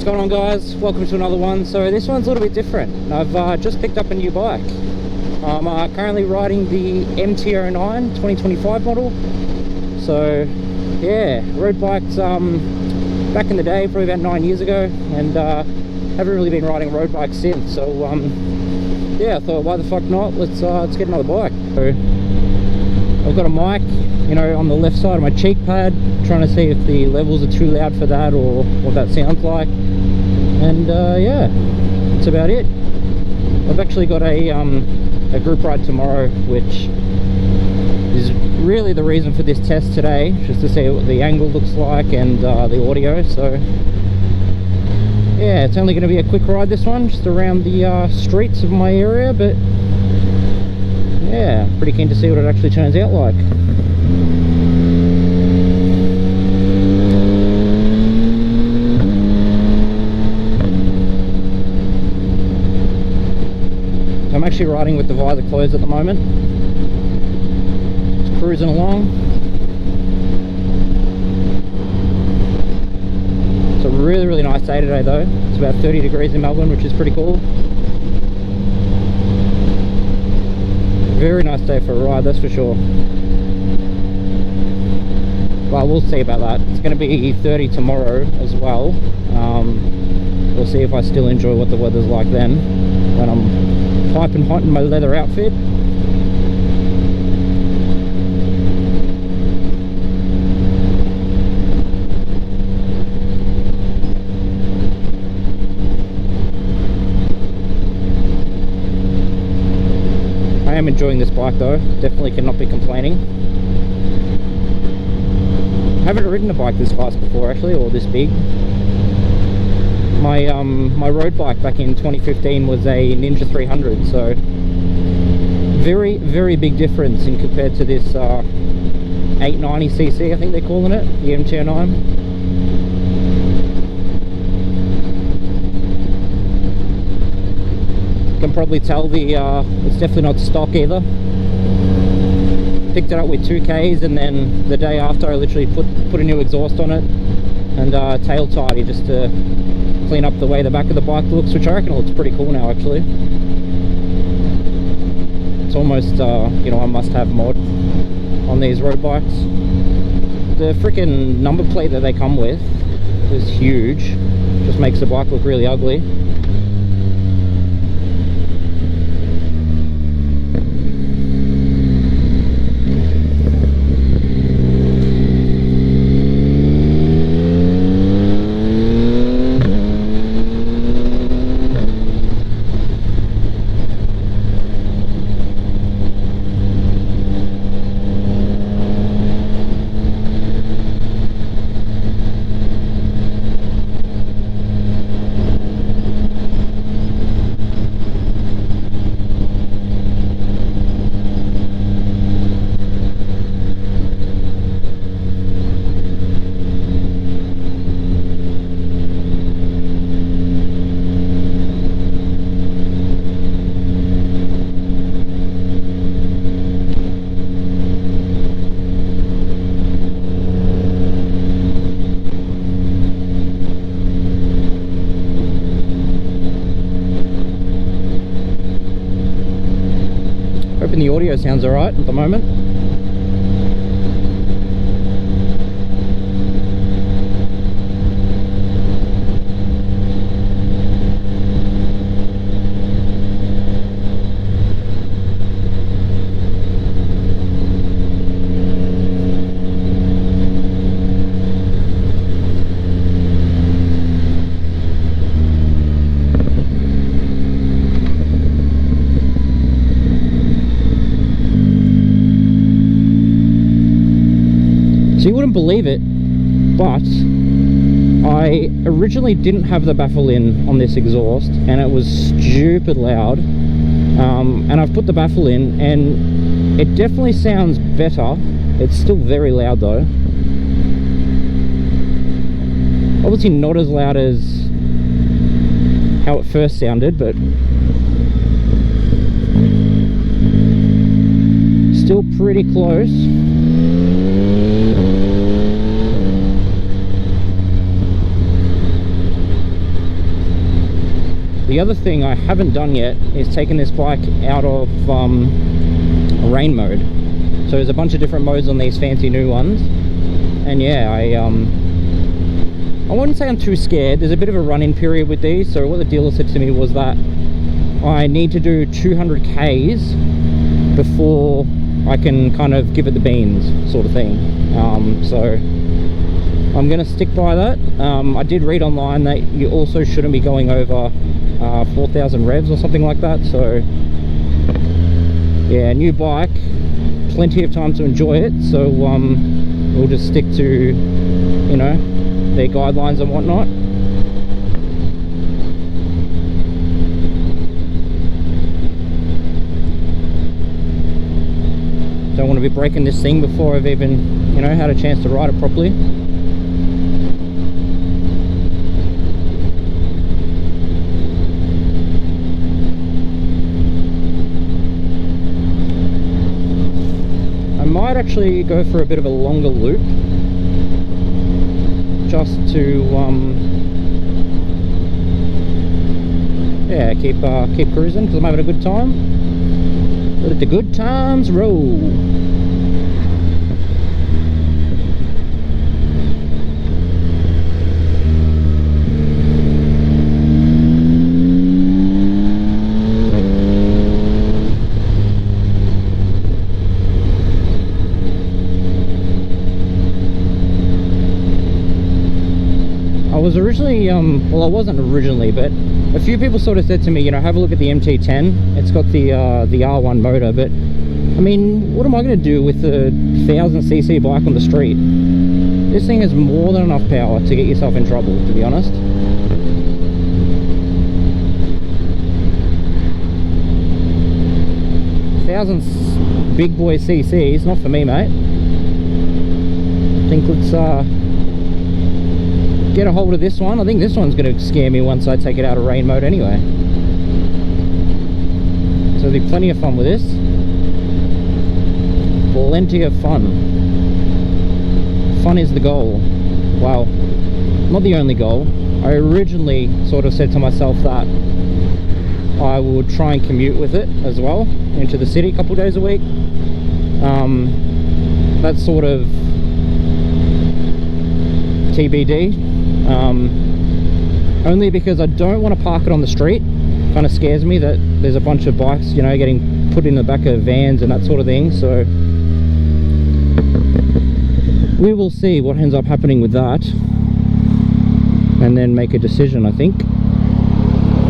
going on, guys? Welcome to another one. So this one's a little bit different. I've just picked up a new bike. I'm currently riding the MT09 2025 model. So yeah, rode bikes back in the day, probably about 9 years ago, and haven't really been riding road bikes since. So yeah, I thought, why the fuck not? Let's get another bike. So I've got a mic, you know, on the left side of my cheek pad, trying to see if the levels are too loud for that or what that sounds like. And yeah, that's about it. I've actually got a group ride tomorrow, which is really the reason for this test today, just to see what the angle looks like and the audio. So yeah, it's only going to be a quick ride, this one, just around the streets of my area, but yeah, pretty keen to see what it actually turns out like. I'm actually riding with the visor closed at the moment. Just cruising along. It's a really nice day today though. It's about 30 degrees in Melbourne, which is pretty cool. Very nice day for a ride, that's for sure. Well, we'll see about that. It's going to be 30 tomorrow as well. We'll see if I still enjoy what the weather's like then, when I'm piping hot in my leather outfit. I am enjoying this bike though, definitely cannot be complaining. I haven't ridden a bike this fast before actually, or this big. My road bike back in 2015 was a Ninja 300, so very big difference in compared to this 890cc, I think they're calling it, the MT09. Can probably tell the it's definitely not stock either. Picked it up with 2Ks, and then the day after I literally put a new exhaust on it and tail tidy just to clean up the way the back of the bike looks, which I reckon looks pretty cool now actually. It's almost you know, a must-have mod on these road bikes. The freaking number plate that they come with is huge, just makes the bike look really ugly. Hoping the audio sounds alright at the moment. So you wouldn't believe it, but I originally didn't have the baffle in on this exhaust, and it was stupid loud. And I've put the baffle in, and it definitely sounds better. It's still very loud though. Obviously not as loud as how it first sounded, but still pretty close. The other thing I haven't done yet is taken this bike out of rain mode. So there's a bunch of different modes on these fancy new ones, and yeah, I wouldn't say I'm too scared. There's a bit of a run-in period with these, so what the dealer said to me was that I need to do 200 Ks before I can kind of give it the beans, sort of thing. So I'm going to stick by that. I did read online that you also shouldn't be going over 4,000 revs or something like that. So yeah, new bike, plenty of time to enjoy it. So we'll just stick to, you know, their guidelines and whatnot. Don't want to be breaking this thing before I've even, you know, had a chance to ride it properly. I might actually go for a bit of a longer loop, just to yeah, keep cruising, because I'm having a good time. Let the good times roll. I was originally, well, I wasn't originally, but a few people sort of said to me, you know, have a look at the MT10. It's got the R1 motor, but I mean, what am I going to do with a 1000cc bike on the street? This thing has more than enough power to get yourself in trouble, to be honest. Thousands big boy CCs, not for me, mate. I think let's get a hold of this one. I think this one's going to scare me once I take it out of rain mode anyway. So there'll be plenty of fun with this. Plenty of fun. Fun is the goal. Well, not the only goal. I originally sort of said to myself that I would try and commute with it as well into the city a couple days a week. That's sort of TBD. Only because I don't want to park it on the street. Kind of scares me that there's a bunch of bikes, you know, getting put in the back of vans and that sort of thing. So we will see what ends up happening with that, and then make a decision, I think.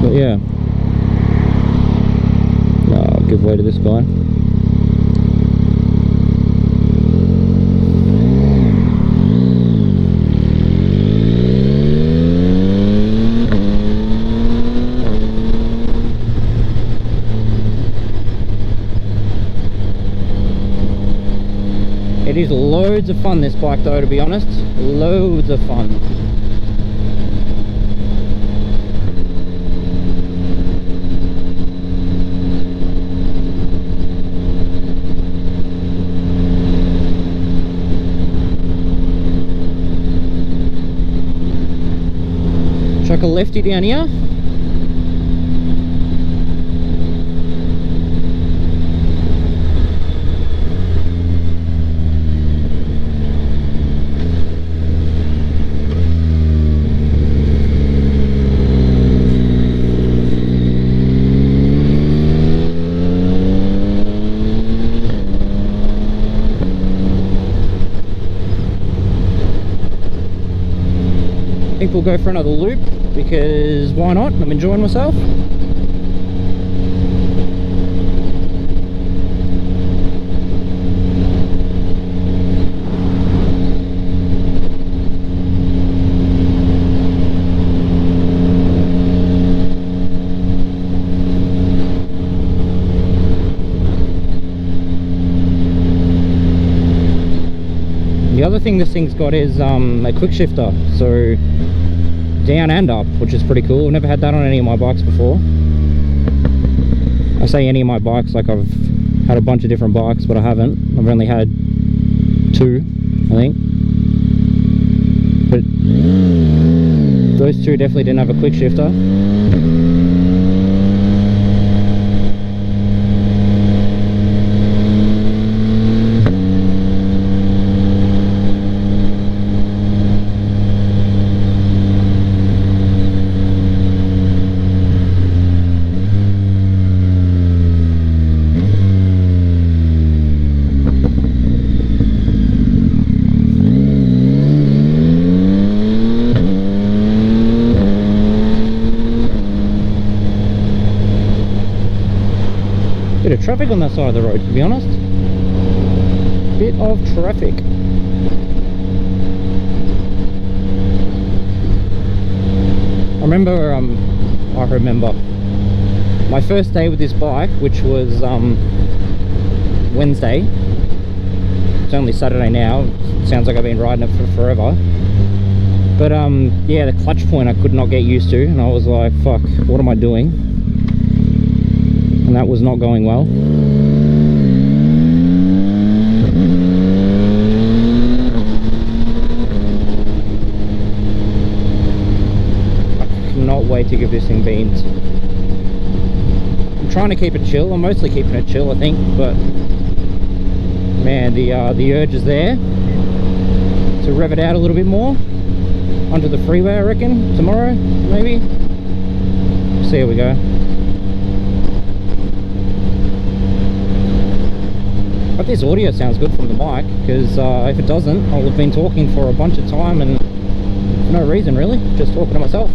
But yeah, I'll give way to this guy. It is loads of fun, this bike though, to be honest. Loads of fun. Chuck a lefty down here. I think we'll go for another loop, because why not? I'm enjoying myself. The other thing this thing's got is a quick shifter, so down and up, which is pretty cool. I've never had that on any of my bikes before. I say any of my bikes like I've had a bunch of different bikes, but I haven't. I've only had 2, I think. But those 2 definitely didn't have a quick shifter. traffic on that side of the road, to be honest. Bit of traffic. I remember my first day with this bike, which was Wednesday. It's only Saturday now. Sounds like I've been riding it for forever. But yeah, the clutch point I could not get used to, and I was like, fuck, what am I doing? And that was not going well. I cannot wait to give this thing beans. I'm trying to keep it chill. I'm mostly keeping it chill, I think, but man, the urge is there to rev it out a little bit more onto the freeway, I reckon, tomorrow, maybe. See how we go. But this audio sounds good from the mic, because if it doesn't, I'll have been talking for a bunch of time and for no reason really, just talking to myself.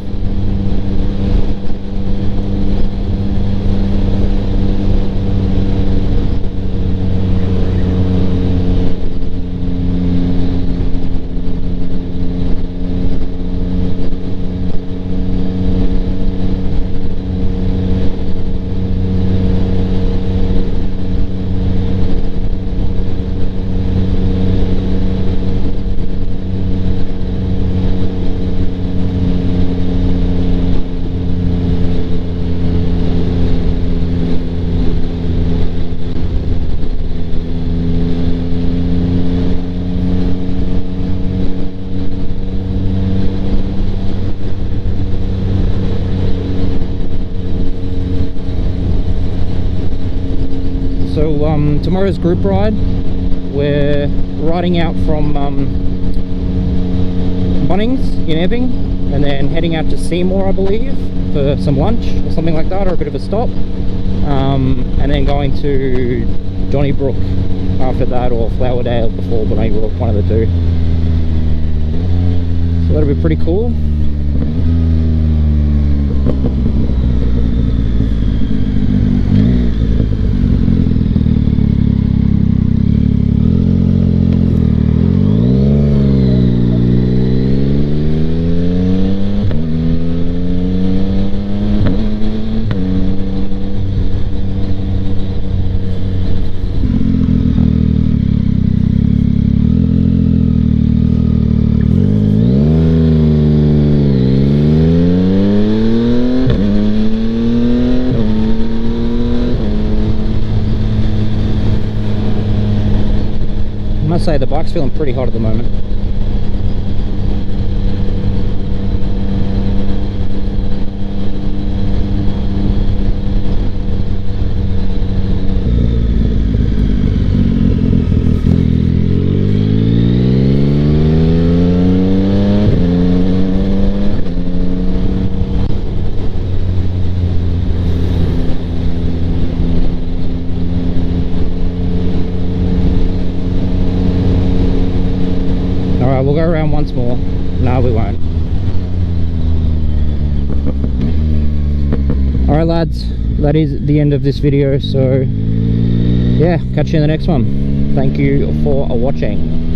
Tomorrow's group ride, we're riding out from Bunnings in Epping and then heading out to Seymour, I believe, for some lunch or something like that, or a bit of a stop, and then going to Donnybrook after that, or Flowerdale before Donnybrook, one of the two. So that'll be pretty cool. I must say the bike's feeling pretty hot at the moment. We'll go around once more. No, we won't. Alright lads, that is the end of this video, so yeah, catch you in the next one. Thank you for watching.